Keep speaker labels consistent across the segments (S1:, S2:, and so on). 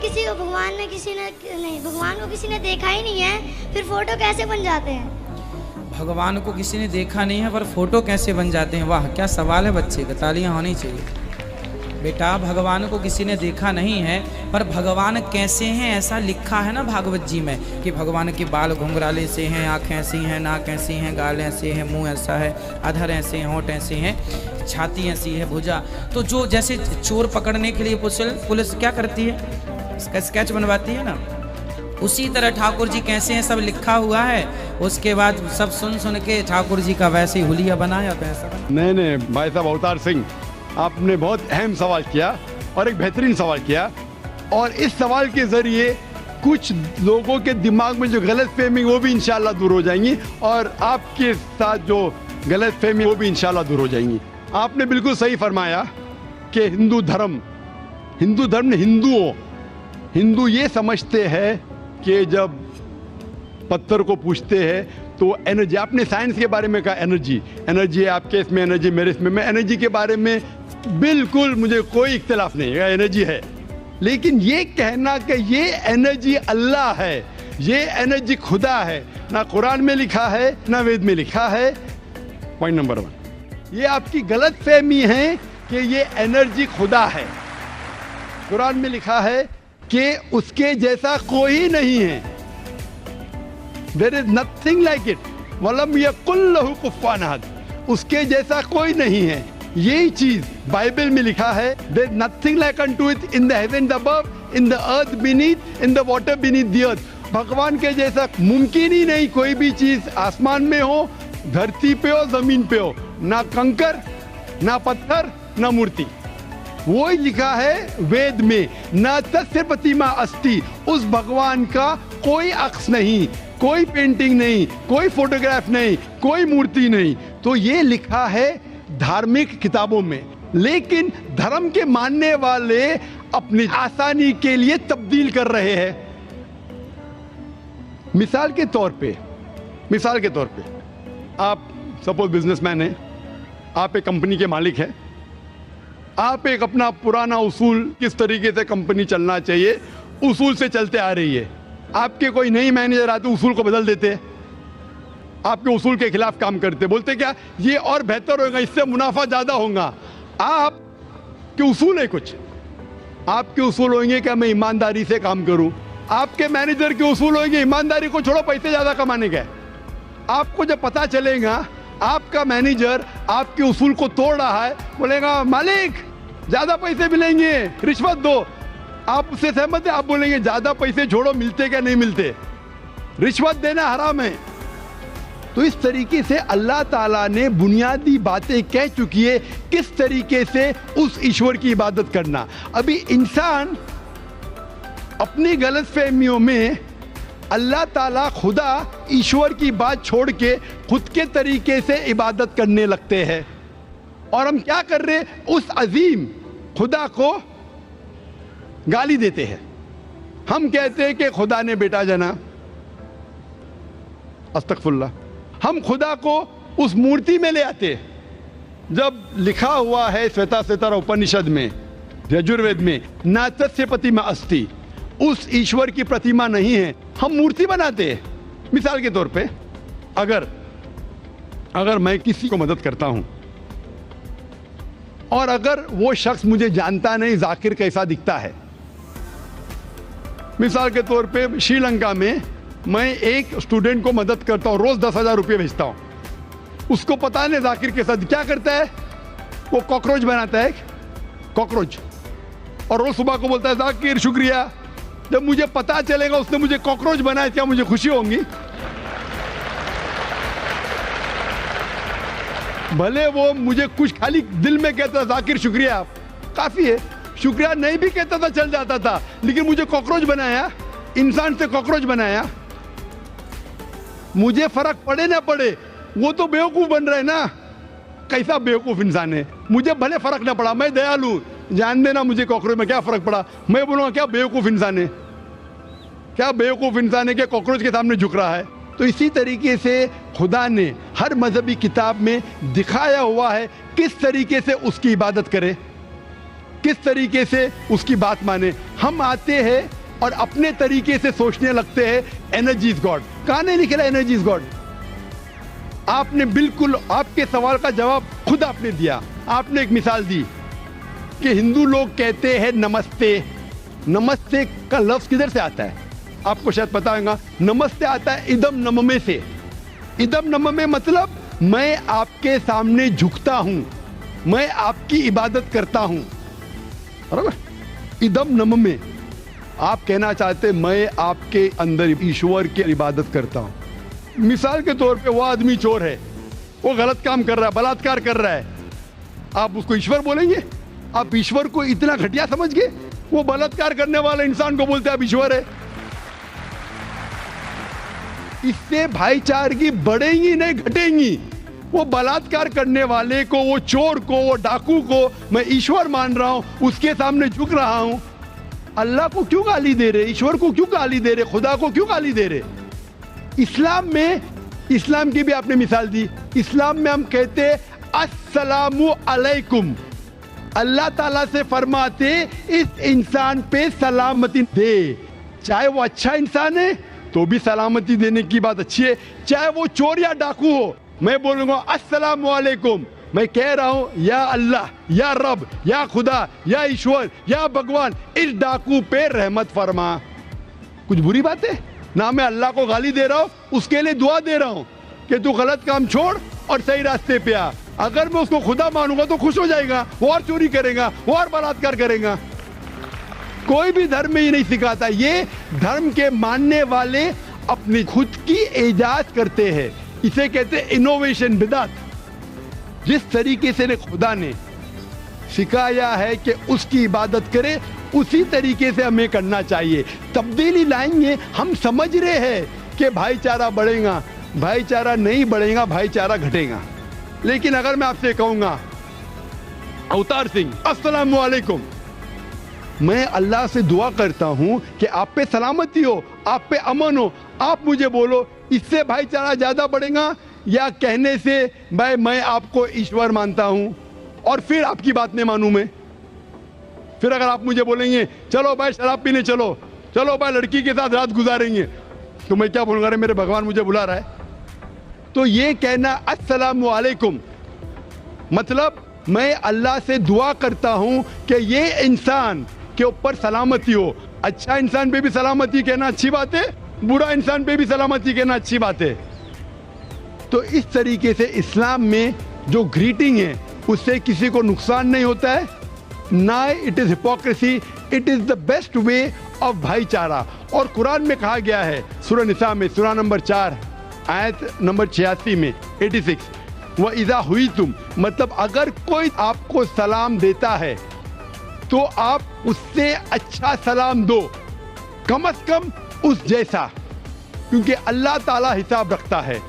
S1: किसी को भगवान को किसी ने देखा ही नहीं है, फिर फोटो कैसे बन जाते हैं?
S2: भगवान को किसी ने देखा नहीं है पर फोटो कैसे बन जाते हैं? वाह क्या सवाल है बच्चे का, तालियां होनी चाहिए। बेटा भगवान को किसी ने देखा नहीं है पर भगवान कैसे हैं ऐसा लिखा है ना भागवत जी में, कि भगवान के बाल घुंघराले से हैं, आँखें ऐसी हैं, नाक ऐसी हैं, गाल ऐसे हैं, मुंह ऐसा है, अधर ऐसे हैं, होंठ ऐसे हैं, छाती ऐसी है, भुजा। तो जो जैसे चोर पकड़ने के लिए पुलिस क्या करती है, स्केच बनवाती है ना, उसी तरह ठाकुर जी कैसे हैं सब लिखा हुआ है। उसके बाद सब सुन के ठाकुर जी का वैसे ही हुलिया बनाया, तो ऐसा बना।
S3: नहीं भाई साहब अवतार सिंह, आपने बहुत अहम सवाल किया और एक बेहतरीन सवाल किया, और इस सवाल के ज़रिए कुछ लोगों के दिमाग में जो गलतफहमी वो भी इंशाल्लाह दूर हो जाएंगी, और आपके साथ जो गलतफहमी वो भी इंशाल्लाह दूर हो जाएंगी। आपने बिल्कुल सही फरमाया कि हिंदू धर्म ने हिंदू ये समझते हैं कि जब पत्थर को पूछते हैं तो एनर्जी, आपने साइंस के बारे में कहा एनर्जी है, आपके इसमें एनर्जी, मेरे इसमें, मैं एनर्जी के बारे में बिल्कुल मुझे कोई इख्तिलाफ नहीं है, एनर्जी है। लेकिन ये कहना कि ये एनर्जी अल्लाह है, ये एनर्जी खुदा है, ना कुरान में लिखा है ना वेद में लिखा है। पॉइंट नंबर 1, ये आपकी गलत फहमी है कि ये एनर्जी खुदा है। कुरान में लिखा है कि उसके जैसा कोई नहीं है, there is nothing like it, वलम यकुल लहू कुफुवन अहद, उसके जैसा कोई नहीं है। यही चीज बाइबल में लिखा है, there is nothing like unto it in the heaven above, in the earth beneath, in the water beneath the earth. भगवान के जैसा मुमकिन ही नहीं, कोई भी चीज आसमान में हो, धरती पे हो, जमीन पे हो, ना कंकर, ना पत्थर, ना मूर्ति। वो ही लिखा है वेद में, न तस्य प्रतिमा अस्ति, उस भगवान का कोई अक्स नहीं, कोई पेंटिंग नहीं, कोई फोटोग्राफ नहीं, कोई मूर्ति नहीं। तो ये लिखा है धार्मिक किताबों में, लेकिन धर्म के मानने वाले अपनी आसानी के लिए तब्दील कर रहे हैं। मिसाल के तौर पे आप सपोज बिजनेसमैन हैं, आप एक कंपनी के मालिक हैं, आप एक अपना पुराना उसूल, किस तरीके से कंपनी चलना चाहिए, उसूल से चलते आ रही है। आपके कोई नई मैनेजर आते उसूल को बदल देते, आपके उसूल के खिलाफ काम करते, बोलते क्या ये और बेहतर होगा, इससे मुनाफा ज्यादा होगा। आपके उसूल है कुछ, आपके उसूल होंगे कि मैं ईमानदारी से काम करूं, आपके मैनेजर के उसूल होंगे ईमानदारी को छोड़ो, पैसे ज्यादा कमाने के। आपको जब पता चलेगा आपका मैनेजर आपके उसूल को तोड़ रहा है, बोलेगा मालिक ज्यादा पैसे मिलेंगे, रिश्वत दो। आप उससे सहमत है? आप बोलेंगे ज्यादा पैसे छोड़ो, मिलते क्या नहीं मिलते, रिश्वत देना हराम है। तो इस तरीके से अल्लाह ताला ने बुनियादी बातें कह चुकी है किस तरीके से उस ईश्वर की इबादत करना। अभी इंसान अपनी गलतफहमियों में अल्लाह ताला खुदा ईश्वर की बात छोड़ के खुद के तरीके से इबादत करने लगते हैं, और हम क्या कर रहे हैं, उस अजीम खुदा को गाली देते हैं। हम कहते हैं कि खुदा ने बेटा जना, अस्तगफुरुल्लाह। हम खुदा को उस मूर्ति में ले आते हैं, जब लिखा हुआ है श्वेताश्वेतर उपनिषद में, यजुर्वेद में, न तस्य प्रतिमा अस्ति, उस ईश्वर की प्रतिमा नहीं है, हम मूर्ति बनाते हैं। मिसाल के तौर पे अगर मैं किसी को मदद करता हूं और अगर वो शख्स मुझे जानता नहीं जाकिर कैसा दिखता है, मिसाल के तौर पे श्रीलंका में मैं एक स्टूडेंट को मदद करता हूं, रोज 10,000 रुपये भेजता हूं, उसको पता नहीं जाकिर के साथ क्या करता है, वो कॉकरोच बनाता है, कॉकरोच, और रोज सुबह को बोलता है जाकिर शुक्रिया। जब मुझे पता चलेगा उसने मुझे कॉकरोच बनाया, क्या मुझे खुशी होगी? भले वो मुझे कुछ खाली दिल में कहता था जाकिर शुक्रिया, काफी है, शुक्रिया नहीं भी कहता था चल जाता था, लेकिन मुझे कॉकरोच बनाया, इंसान से कॉकरोच बनाया। मुझे फर्क पड़े ना पड़े, वो तो बेवकूफ बन रहे ना, कैसा बेवकूफ इंसान है। मुझे भले फर्क ना पड़ा, मैं दयालु, जान देना मुझे कॉकरोच में क्या फर्क पड़ा, मैं बोलूँगा क्या बेवकूफ इंसान है, क्या बेवकूफ इंसान है कि कॉकरोच के सामने झुक रहा है। तो इसी तरीके से खुदा ने हर मजहबी किताब में दिखाया हुआ है किस तरीके से उसकी इबादत करे, किस तरीके से उसकी बात माने। हम आते हैं और अपने तरीके से सोचने लगते हैं एनर्जी इज गॉड। कहाँ नहीं लिखा एनर्जी इज गॉड? आपने बिल्कुल आपके सवाल का जवाब खुद आपने दिया। आपने एक मिसाल दी कि हिंदू लोग कहते हैं नमस्ते। नमस्ते का लफ्ज किधर से आता है? आपको शायद पता होगा। नमस्ते आता है इदम नममे से। इदम नममे मतलब मैं आपके सामने झुकता हूं, मैं आपकी इबादत करता हूं, बराबर? इदम नममे आप कहना चाहते मैं आपके अंदर ईश्वर की इबादत करता हूं। मिसाल के तौर पे वो आदमी चोर है, वो गलत काम कर रहा है, बलात्कार कर रहा है, आप उसको ईश्वर बोलेंगे? आप ईश्वर को इतना घटिया समझ गए? वो बलात्कार करने वाले इंसान को बोलते आप ईश्वर है। इससे भाईचारगी बढ़ेगी नहीं घटेगी। वो बलात्कार करने वाले को, वो चोर को, वो डाकू को मैं ईश्वर मान रहा हूं, उसके सामने झुक रहा हूं। अल्लाह को क्यों गाली दे रहे? ईश्वर को क्यों गाली दे रहे? खुदा को क्यों गाली दे रहे? इस्लाम में, इस्लाम की भी आपने मिसाल दी। इस्लाम में हम कहते अस्सलामु अलैकुम। अल्लाह ताला से फरमाते इस इंसान पे सलामती दे। चाहे वो अच्छा इंसान है तो भी सलामती देने की बात अच्छी है, चाहे वो चोर या डाकू हो। मैं बोलूंगा अस्सलामु अलैकुम। मैं कह रहा हूं या अल्लाह, या रब, या खुदा, या ईश्वर, या भगवान, इस डाकू पे रहमत फरमा। कुछ बुरी बात है ना? मैं अल्लाह को गाली दे रहा हूं, उसके लिए दुआ दे रहा हूं कि तू गलत काम छोड़ और सही रास्ते पे आ। अगर मैं उसको खुदा मानूंगा तो खुश हो जाएगा, वो और चोरी करेगा, वो और बलात्कार करेगा। कोई भी धर्म में ये नहीं सिखाता। ये धर्म के मानने वाले अपनी खुद की इजाद करते हैं। इसे कहते हैं इनोवेशन, बिदात। जिस तरीके से खुदा ने सिखाया है कि उसकी इबादत करे, उसी तरीके से हमें करना चाहिए। तब्दीली लाएंगे। हम समझ रहे हैं कि भाईचारा बढ़ेगा, भाईचारा नहीं बढ़ेगा, भाईचारा घटेगा। लेकिन अगर मैं आपसे कहूंगा अवतार सिंह अस्सलाम वालेकुम, मैं अल्लाह से दुआ करता हूं कि आप पे सलामती हो, आप पे अमन हो, आप मुझे बोलो, इससे भाईचारा ज्यादा बढ़ेगा या कहने से भाई मैं आपको ईश्वर मानता हूं और फिर आपकी बात नहीं मानूं मैं? फिर अगर आप मुझे बोलेंगे चलो भाई शराब पीने चलो, चलो भाई लड़की के साथ रात गुजारेंगे, तो मैं क्या बोलूंगा? अरे मेरे भगवान मुझे बुला रहा है। तो ये कहना अस्सलामु अलैकुम मतलब मैं अल्लाह से दुआ करता हूं कि ये इंसान के ऊपर सलामती हो। अच्छा इंसान पे भी सलामती कहना अच्छी बात है, बुरा इंसान पे भी सलामती कहना अच्छी बात है। तो इस तरीके से इस्लाम में जो ग्रीटिंग है उससे किसी को नुकसान नहीं होता है, ना it is hypocrisy, it is the best way of भाईचारा। और कुरान में कहा गया है सूरह निसा में, सूरह नंबर 4 आयत नंबर 86 में 86, वह इज़ा हुई तुम मतलब अगर कोई आपको सलाम देता है तो आप उससे अच्छा सलाम दो, कम से कम उस जैसा, क्योंकि अल्लाह ताला हिसाब रखता है।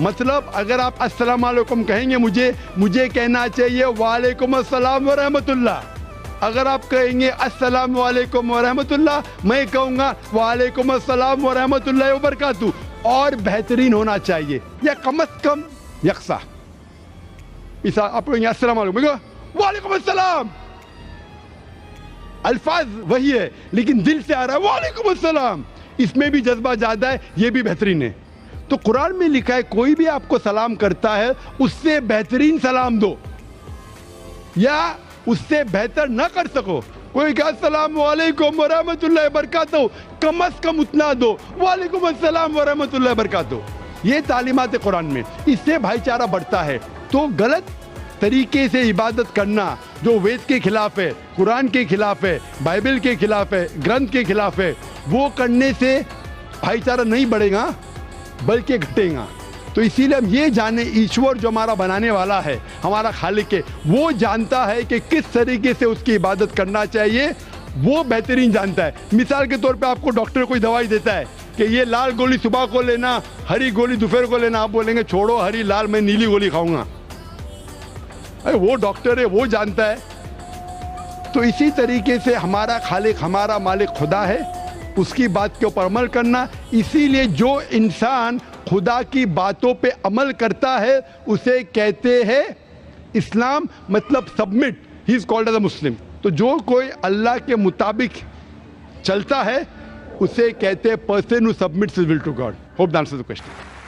S3: मतलब अगर आप अस्सलाम वालेकुम कहेंगे, मुझे कहना चाहिए वालेकुम अस्सलाम व रहमतुल्लाह। अगर आप कहेंगे अस्सलाम वालेकुम व रहमतुल्लाह, मैं कहूँगा वालेकुम अस्सलाम व रहमतुल्लाहि व बरकातहू, और बेहतरीन होना चाहिए या कम से कम यकसा। इसा आप कहेंगे अस्सलाम वालेकुम, वालेकुम अस्सलाम, अल्फाज वही है लेकिन दिल से आ रहा है वालेकुम अस्सलाम, इसमें भी जज्बा ज्यादा है, ये भी बेहतरीन है। तो कुरान में लिखा है कोई भी आपको सलाम करता है उससे बेहतरीन सलाम दो, या उससे बेहतर ना कर सको, कोई कहा अस्सलाम वालेकुम व रहमतुल्लाहि व बरकातहू, कम से कम उतना दो, वालेकुम अस्सलाम व रहमतुल्लाहि व बरकातहू। ये तालीमात है कुरान में, इससे भाईचारा बढ़ता है। तो गलत तरीके से इबादत करना जो वेद के खिलाफ है, कुरान के खिलाफ है, बाइबल के खिलाफ है, ग्रंथ के खिलाफ है, वो करने से भाईचारा नहीं बढ़ेगा बल्कि घटेगा। तो इसीलिए हम ये जाने ईश्वर जो हमारा बनाने वाला है, हमारा खालिक है, वो जानता है कि किस तरीके से उसकी इबादत करना चाहिए, वो बेहतरीन जानता है। मिसाल के तौर पे आपको डॉक्टर कोई दवाई देता है कि ये लाल गोली सुबह को लेना, हरी गोली दोपहर को लेना, आप बोलेंगे छोड़ो हरी लाल, मैं नीली गोली खाऊंगा। अरे वो डॉक्टर है, वो जानता है। तो इसी तरीके से हमारा खालिक, हमारा मालिक खुदा है, उसकी बात के ऊपर अमल करना। इसीलिए जो इंसान खुदा की बातों पे अमल करता है उसे कहते हैं इस्लाम, मतलब submit, he is called as a Muslim. तो जो कोई अल्लाह के मुताबिक चलता है उसे कहते हैं person who submits his will to God. Hope that answers the question.